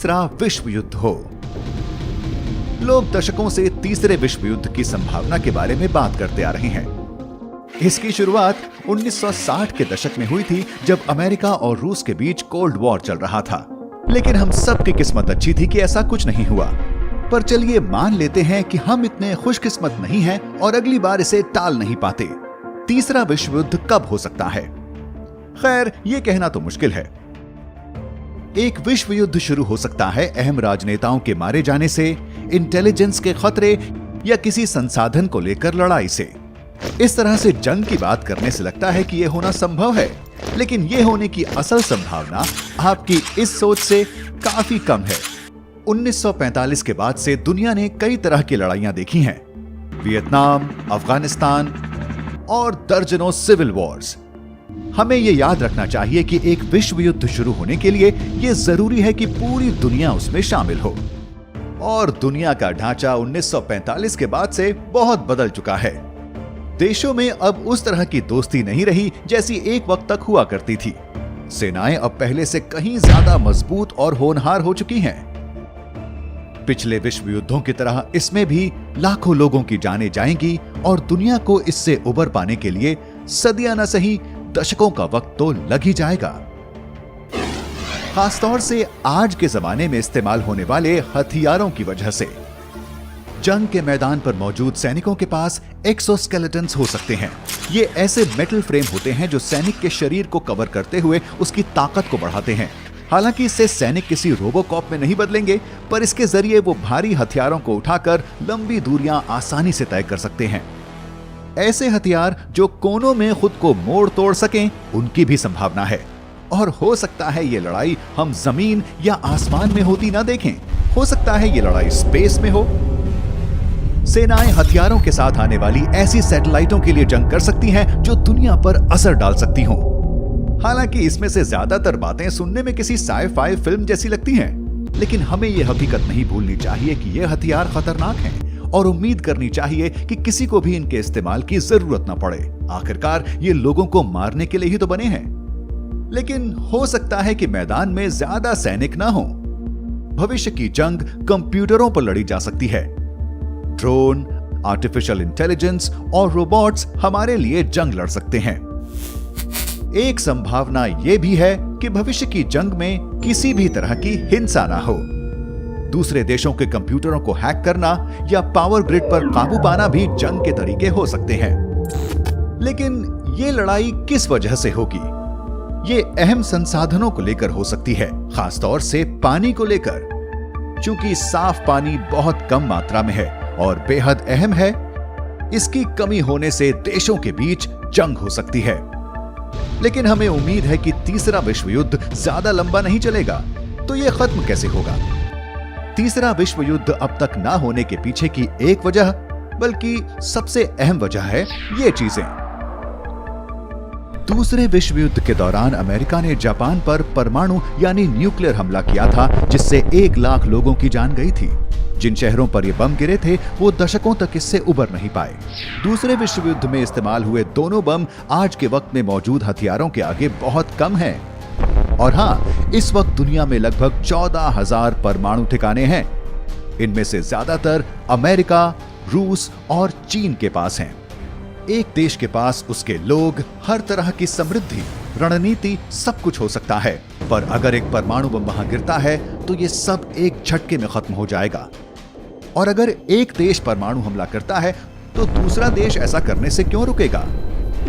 तीसरा विश्व युद्ध हो। लोग दशकों से तीसरे विश्व युद्ध की संभावना के बारे में बात करते आ रहे हैं। इसकी शुरुआत 1960 के दशक में हुई थी, जब अमेरिका और रूस के बीच कोल्ड वॉर चल रहा था। लेकिन हम सब की किस्मत अच्छी थी कि ऐसा कुछ नहीं हुआ। पर चलिए मान लेते हैं कि हम इतने खुशकिस्मत नहीं हैं और अगली बार इसे टाल नहीं पाते। तीसरा विश्व युद्ध कब हो सकता है? खैर, यह कहना तो मुश्किल है। एक विश्व युद्ध शुरू हो सकता है अहम राजनेताओं के मारे जाने से, इंटेलिजेंस के खतरे या किसी संसाधन को लेकर लड़ाई से। इस तरह से जंग की बात करने से लगता है कि यह होना संभव है, लेकिन यह होने की असल संभावना आपकी इस सोच से काफी कम है। 1945 के बाद से दुनिया ने कई तरह की लड़ाइयां देखी हैं। वियतनाम, अफगानिस्तान और दर्जनों सिविल वॉर्स। हमें यह याद रखना चाहिए कि एक विश्व युद्ध शुरू होने के लिए यह जरूरी है कि पूरी दुनिया उसमें शामिल हो। और दुनिया का ढांचा 1945 के बाद से बहुत बदल चुका है। देशों में अब उस तरह की दोस्ती नहीं रही जैसी एक वक्त तक हुआ करती थी। सेनाएं अब पहले से कहीं ज्यादा मजबूत और होनहार हो चुकी हैं। पिछले विश्व युद्धों की तरह इसमें भी लाखों लोगों की जानें जाएंगी और दुनिया को इससे उबर पाने के लिए सदियां न सही दशकों का वक्त तो लग ही जाएगा। खासतौर से आज के जमाने में इस्तेमाल होने वाले हथियारों की वजह से। जंग के मैदान पर मौजूद सैनिकों के पास एक्सोस्केलेटन्स हो सकते हैं। ये ऐसे मेटल फ्रेम होते हैं जो सैनिक के शरीर को कवर करते हुए उसकी ताकत को बढ़ाते हैं। हालांकि इससे सैनिक किसी रोबोकॉप में नहीं बदलेंगे, पर इसके जरिए वो भारी हथियारों को उठाकर लंबी दूरियां आसानी से तय कर सकते हैं। ऐसे हथियार जो कोनों में खुद को मोड़ तोड़ सकें, उनकी भी संभावना है। और हो सकता है ये लड़ाई हम जमीन या आसमान में होती ना देखें। हो सकता है ये लड़ाई स्पेस में हो। सेनाएं हथियारों के साथ आने वाली ऐसी सैटेलाइटों के लिए जंग कर सकती हैं जो दुनिया पर असर डाल सकती हों। हालांकि इसमें से ज्यादातर बातें सुनने में किसी साइ-फाई फिल्म जैसी लगती हैं, लेकिन हमें यह हकीकत नहीं भूलनी चाहिए कि ये हथियार खतरनाक हैं और उम्मीद करनी चाहिए कि किसी को भी इनके इस्तेमाल की जरूरत न पड़े। आखिरकार ये लोगों को मारने के लिए ही तो बने हैं। लेकिन हो सकता है कि मैदान में ज्यादा सैनिक ना हो। भविष्य की जंग कंप्यूटरों पर लड़ी जा सकती है। ड्रोन, आर्टिफिशियल इंटेलिजेंस और रोबोट्स हमारे लिए जंग लड़ सकते हैं। एक संभावना यह भी है कि भविष्य की जंग में किसी भी तरह की हिंसा ना हो। दूसरे देशों के कंप्यूटरों को हैक करना या पावर ग्रिड पर काबू पाना भी जंग के तरीके हो सकते हैं। लेकिन यह लड़ाई किस वजह से होगी? ये अहम संसाधनों को लेकर हो सकती है, खासतौर से पानी को लेकर। चूंकि साफ पानी बहुत कम मात्रा में है और बेहद अहम है, इसकी कमी होने से देशों के बीच जंग हो सकती है। लेकिन हमें उम्मीद है कि तीसरा विश्व युद्ध ज्यादा लंबा नहीं चलेगा। तो यह खत्म कैसे होगा? तीसरा विश्व युद्ध अब तक ना होने के पीछे की एक वजह, बल्कि सबसे अहम वजह है ये चीजें। दूसरे विश्व युद्ध के दौरान अमेरिका ने जापान पर परमाणु यानी न्यूक्लियर हमला किया था, जिससे 1 लाख लोगों की जान गई थी। जिन शहरों पर ये बम गिरे थे वो दशकों तक इससे उबर नहीं पाए। दूसरे विश्व युद्ध में इस्तेमाल हुए दोनों बम आज के वक्त में मौजूद हथियारों के आगे बहुत कम हैं। और हां, इस वक्त दुनिया में लगभग 14,000 परमाणु ठिकाने हैं। इनमें से ज्यादातर अमेरिका, रूस और चीन के पास हैं। एक देश के पास उसके लोग, हर तरह की समृद्धि, रणनीति, सब कुछ हो सकता है, पर अगर एक परमाणु बम वहां गिरता है तो ये सब एक झटके में खत्म हो जाएगा। और अगर एक देश परमाणु हमला करता है तो दूसरा देश ऐसा करने से क्यों रुकेगा?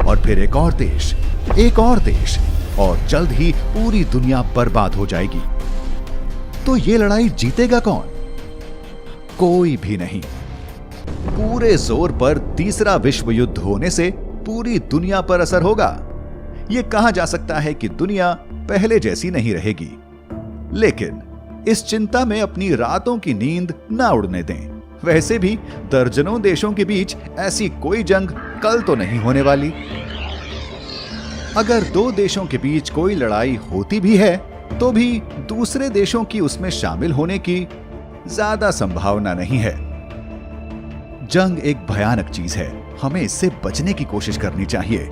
और फिर एक और देश, एक और देश, और जल्द ही पूरी दुनिया बर्बाद हो जाएगी। तो ये लड़ाई जीतेगा कौन? कोई भी नहीं। पूरे जोर पर तीसरा विश्व युद्ध होने से पूरी दुनिया पर असर होगा। यह कहा जा सकता है कि दुनिया पहले जैसी नहीं रहेगी। लेकिन इस चिंता में अपनी रातों की नींद ना उड़ने दें। वैसे भी दर्जनों देशों के बीच ऐसी कोई जंग कल तो नहीं होने वाली। अगर 2 देशों के बीच कोई लड़ाई होती भी है तो भी दूसरे देशों की उसमें शामिल होने की ज्यादा संभावना नहीं है। जंग एक भयानक चीज है, हमें इससे बचने की कोशिश करनी चाहिए।